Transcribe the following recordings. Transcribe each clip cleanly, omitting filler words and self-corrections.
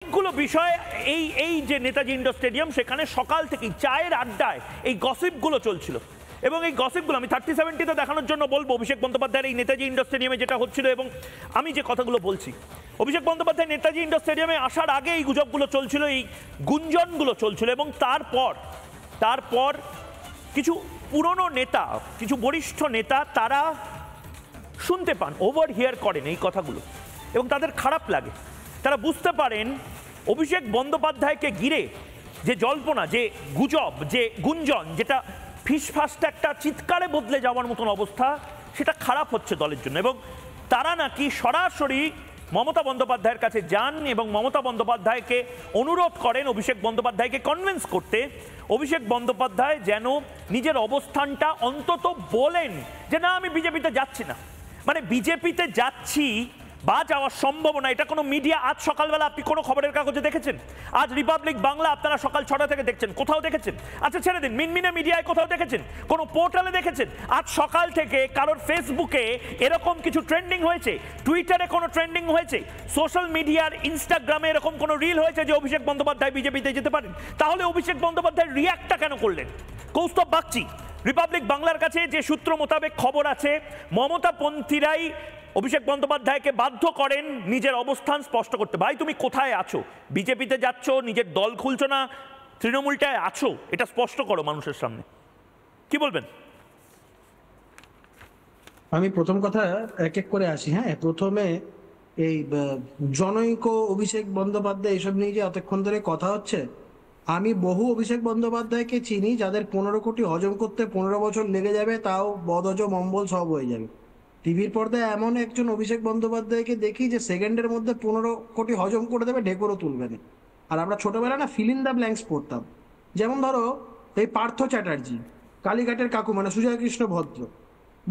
অনেকগুলো বিষয় এই এই যে নেতাজি ইন্ডোর স্টেডিয়াম, সেখানে সকাল থেকেই চায়ের আড্ডায় এই গসিপগুলো চলছিল। এবং এই গসিপগুলো আমি 30-70তে দেখানোর জন্য বলবো অভিষেক বন্দ্যোপাধ্যায়ের এই নেতাজি ইন্ডোর স্টেডিয়ামে যেটা হচ্ছিল। এবং আমি যে কথাগুলো বলছি, অভিষেক বন্দ্যোপাধ্যায় নেতাজি ইন্ডোর স্টেডিয়ামে আসার আগে এই গুজবগুলো চলছিল, এই গুঞ্জনগুলো চলছিল। এবং তারপর কিছু পুরনো নেতা, কিছু বরিষ্ঠ নেতা তারা শুনতে পান, ওভার হিয়ার করেন এই কথাগুলো, এবং তাদের খারাপ লাগে। তারা বুঝতে পারেন অভিষেক বন্দ্যোপাধ্যায়কে ঘিরে যে জল্পনা, যে গুজব, যে গুঞ্জন, যেটা ফিসফাস্ট একটা চিৎকারে বদলে যাওয়ার মতন অবস্থা, সেটা খারাপ হচ্ছে দলের জন্য। এবং তারা নাকি সরাসরি মমতা বন্দ্যোপাধ্যায়ের কাছে যান এবং মমতা বন্দ্যোপাধ্যায়কে অনুরোধ করেন অভিষেক বন্দ্যোপাধ্যায়কে কনভিন্স করতে, অভিষেক বন্দ্যোপাধ্যায় যেন নিজের অবস্থানটা অন্তত বলেন যে না, আমি বিজেপিতে যাচ্ছি না। মানে বিজেপিতে যাচ্ছি বা যাওয়ার সম্ভাবনা, এটা কোনো মিডিয়া আজ সকালবেলা আপনি কোনো খবরের কাগজে দেখেছেন? আজ রিপাবলিক বাংলা আপনারা সকাল 6টা থেকে দেখছেন, কোথাও দেখেছেন? আচ্ছা ছেড়ে দিন, মিনমিনে মিডিয়ায় কোথাও দেখেছেন? কোনো পোর্টালে দেখেছেন? আজ সকাল থেকে কারোর ফেসবুকে এরকম কিছু ট্রেন্ডিং হয়েছে, টুইটারে কোনো ট্রেন্ডিং হয়েছে, সোশ্যাল মিডিয়ার ইনস্টাগ্রামে এরকম কোনো রিল হয়েছে যে অভিষেক বন্দ্যোপাধ্যায় বিজেপিতে যেতে পারেন? তাহলে অভিষেক বন্দ্যোপাধ্যায় রিয়াক্টটা কেন করলেন? কৌস্তব বাগচি, রিপাবলিক বাংলার কাছে যে সূত্র মোতাবেক খবর আছে, মমতাপন্থীরাই অভিষেক বন্দ্যোপাধ্যায়কে বাধ্য করেন নিজের অবস্থান স্পষ্ট করতে। ভাই তুমি কোথায় আছো? বিজেপিতে যাচ্ছ, নিজের দল খুলছো না, তৃণমূলটায় আছো, এটা স্পষ্ট করো মানুষের সামনে। কি বলবেন? আমি প্রথম কথা এক এক করে আসি। হ্যাঁ, প্রথমে এই জনৈক অভিষেক বন্দ্যোপাধ্যায় এসব নিয়ে যে এতক্ষণ ধরে কথা হচ্ছে, আমি বহু অভিষেক বন্দ্যোপাধ্যায়কে চিনি যাদের 15 কোটি হজম করতে 15 বছর লেগে যাবে, তাও বদহজম অম্বল সব হয়ে যাবে। টিভির পর্দায় এমন একজন অভিষেক বন্দ্যোপাধ্যায়কে দেখি যে সেকেন্ডের মধ্যে 15 কোটি হজম করে দেবে, ঢেকুরও তুলবে না। আর আমরা ছোটবেলা না ফিল ইন দ্য ব্ল্যাঙ্কস পড়তাম, যেমন ধরো এই পার্থ চ্যাটার্জি, কালীঘাটের কাকু মানে সুজয় কৃষ্ণ ভদ্র,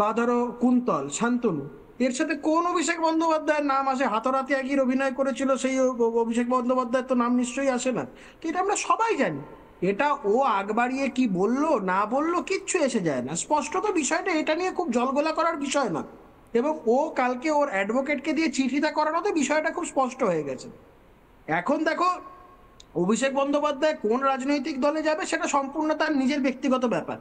বা ধরো কুন্তল, শান্তনু, এর সাথে কোন অভিষেক বন্দ্যোপাধ্যায়ের নাম আসে? হাতরাতে একই অভিনয় করেছিল সেই অভিষেক বন্দ্যোপাধ্যায়ের তো নাম নিশ্চয়ই আসে না। তো এটা আমরা সবাই জানি। এটা ও আগ বাড়িয়ে কি বললো না বললো কিচ্ছু এসে যায় না, স্পষ্টত বিষয়টা এটা নিয়ে খুব জলগোলা করার বিষয় না। এবং ও কালকে ওর অ্যাডভোকেটকে দিয়ে চিঠিটা করানোতে বিষয়টা খুব স্পষ্ট হয়ে গেছে। এখন দেখো, অভিষেক বন্দ্যোপাধ্যায় কোন রাজনৈতিক দলে যাবে সেটা সম্পূর্ণ তার নিজের ব্যক্তিগত ব্যাপার।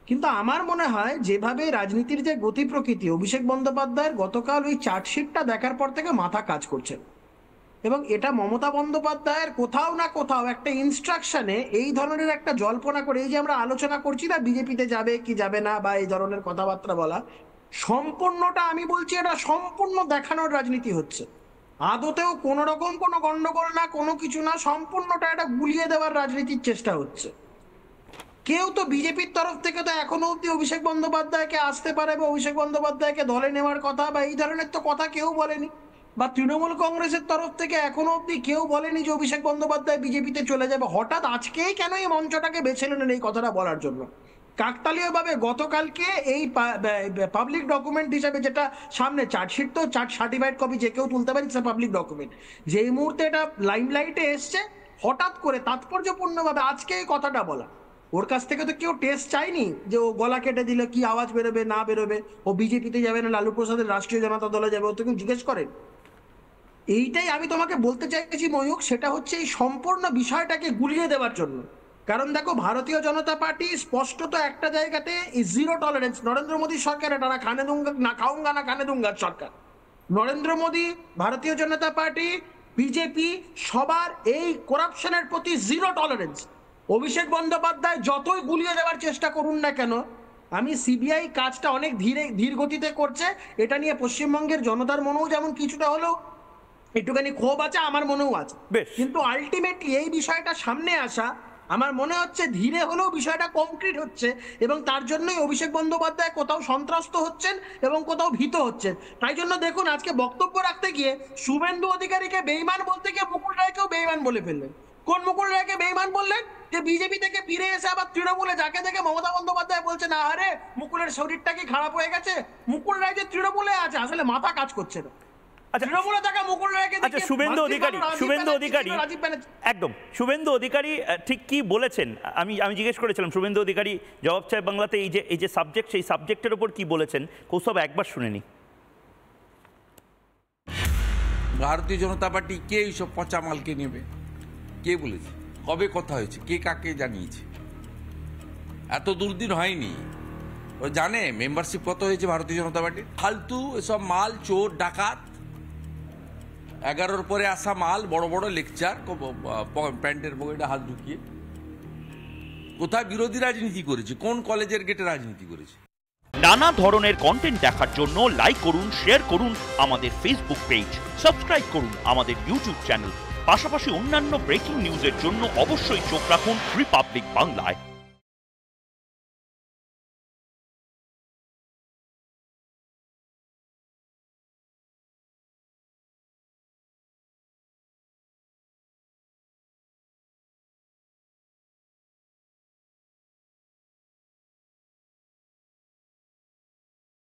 কিন্তু আমার মনে হয় যেভাবে রাজনীতির যে গতি প্রকৃতি, অভিষেক বন্দ্যোপাধ্যায়ের গতকাল ওই চার্জশিটটা দেখার পর থেকে মাথা কাজ করছে। এবং এটা মমতা বন্দ্যোপাধ্যায়ের কোথাও না কোথাও একটা ইনস্ট্রাকশনে এই ধরনের একটা জল্পনা করে, এই যে আমরা আলোচনা করছি না বিজেপিতে যাবে কি যাবে না বা এই ধরনের কথাবার্তা বলা, সম্পূর্ণটা আমি বলছি এটা সম্পূর্ণ দেখানোর রাজনীতি হচ্ছে। আদতেও কোনো রকম কোনো গন্ডগোল না, কোনো কিছু না, সম্পূর্ণটা এটা গুলিয়ে দেওয়ার রাজনীতির চেষ্টা হচ্ছে। কেউ তো বিজেপির তরফ থেকে তো এখনো অব্দি অভিষেক বন্দ্যোপাধ্যায়কে আসতে পারে বা অভিষেক বন্দ্যোপাধ্যায়কে দলে নেওয়ার কথা বা এই ধরনের তো কথা কেউ বলেনি। বা তৃণমূল কংগ্রেসের তরফ থেকে এখনো অব্দি কেউ বলেনি যে অভিষেক বন্দ্যোপাধ্যায় বিজেপিতে চলে যাবে। হঠাৎ আজকেই কেন এই মঞ্চটাকে বেছে নিলেন এই কথাটা বলার জন্য? কাকতালীয়ভাবে গতকালকে এই পাবলিক ডকুমেন্ট হিসাবে যেটা সামনে, চার্জশিট তো সার্টিফাইড কপি যে কেউ তুলতে পারে, পাবলিক ডকুমেন্ট, যেই মুহূর্তে এটা লাইমলাইটে এসছে হঠাৎ করে তাৎপর্যপূর্ণভাবে আজকে এই কথাটা বলা, ওর কাছ থেকে তো কেউ টেস্ট চাইনি যে ও গলা কেটে দিলে কি আওয়াজ বেরোবে না বেরোবে, ও বিজেপিতে যাবে না লালু প্রসাদের রাষ্ট্রীয় জনতা দলে যাবে, ও তো কেউ জিজ্ঞেস করেন। এইটাই আমি তোমাকে বলতে চাইছি ময়ূক, সেটা হচ্ছে এই সম্পূর্ণ বিষয়টাকে গুলিয়ে দেওয়ার জন্য। কারণ দেখো, ভারতীয় জনতা পার্টি স্পষ্টত একটা জায়গাতে জিরো টলারেন্স, নরেন্দ্র মোদীর সরকার, এটা না খানে দুঙ্গা না খাউঙ্গা না খানে দুঙ্গার সরকার। নরেন্দ্র মোদী, ভারতীয় জনতা পার্টি, বিজেপি সবার এই করাপশনের প্রতি জিরো টলারেন্স। অভিষেক বন্দ্যোপাধ্যায় যতই গুলিয়ে দেওয়ার চেষ্টা করুন না কেন, আমি সিবিআই কাজটা অনেক ধীর গতিতে করছে, এটা নিয়ে পশ্চিমবঙ্গের জনতার মনেও যেমন কিছুটা হলেও একটুখানি ক্ষোভ আছে, আমার মনেও আছে। কিন্তু আলটিমেটলি এই বিষয়টা সামনে আসা আমার মনে হচ্ছে ধীরে হলেও বিষয়টা কংক্রিট হচ্ছে, এবং তার জন্যই অভিষেক বন্দ্যোপাধ্যায় কোথাও সন্ত্রস্ত হচ্ছেন এবং কোথাও ভীত হচ্ছেন। তাই জন্য দেখুন, আজকে বক্তব্য রাখতে গিয়ে শুভেন্দু অধিকারীকে বেঈমান বলতে গিয়ে মুকুল রায়কেও বেঈমান বলে ফেললেন। কোন মুকুল রায়কে বেঈমান বললেন? যে বিজেপি থেকে ফিরে এসে আবার তৃণমূলে, যাকে দেখে মমতা বন্দ্যোপাধ্যায় বলছে না আরে মুকুলের শরীরটা কি খারাপ হয়ে গেছে। মুকুল রায় যে তৃণমূলে আছে, আসলে মাথা কাজ করছে না। শুভেন্দু অধিকারী ঠিক কি বলেছেন আমি জিজ্ঞেস করেছিলাম। শুভেন্দু অধিকারী জবাব চায় বাংলাতে এই যে সাবজেক্ট, সেই সাবজেক্টের উপর কি বলেছেন কৌস্তব একবার শুনেনি। ভারতীয় জনতা পার্টি কে এইসব পচা মালকে নেবে? কে বলেছে? কবে কথা হয়েছে? কে কাকে জানিয়েছে? এত দুর্দিন হয়নি। ও জানে মেম্বারশিপ কত হয়েছে ভারতীয় জনতা পার্টির? ফালতু এসব মাল, চোর ডাকাত, 11-র পরে আসা মাল, বড় বড় লেকচার, প্যান্টের পকেটে হাত ঢুকিয়ে। কোথায় বিরোধী রাজনীতি করেছে? কোন কলেজের গেটে রাজনীতি করেছে? নানা ধরনের কন্টেন্ট দেখার জন্য লাইক করুন, শেয়ার করুন আমাদের ফেসবুক পেজ, সাবস্ক্রাইব করুন আমাদের ইউটিউব চ্যানেল। পাশাপাশি অন্যান্য ব্রেকিং নিউজের জন্য অবশ্যই চোখ রাখুন রিপাবলিক বাংলায়।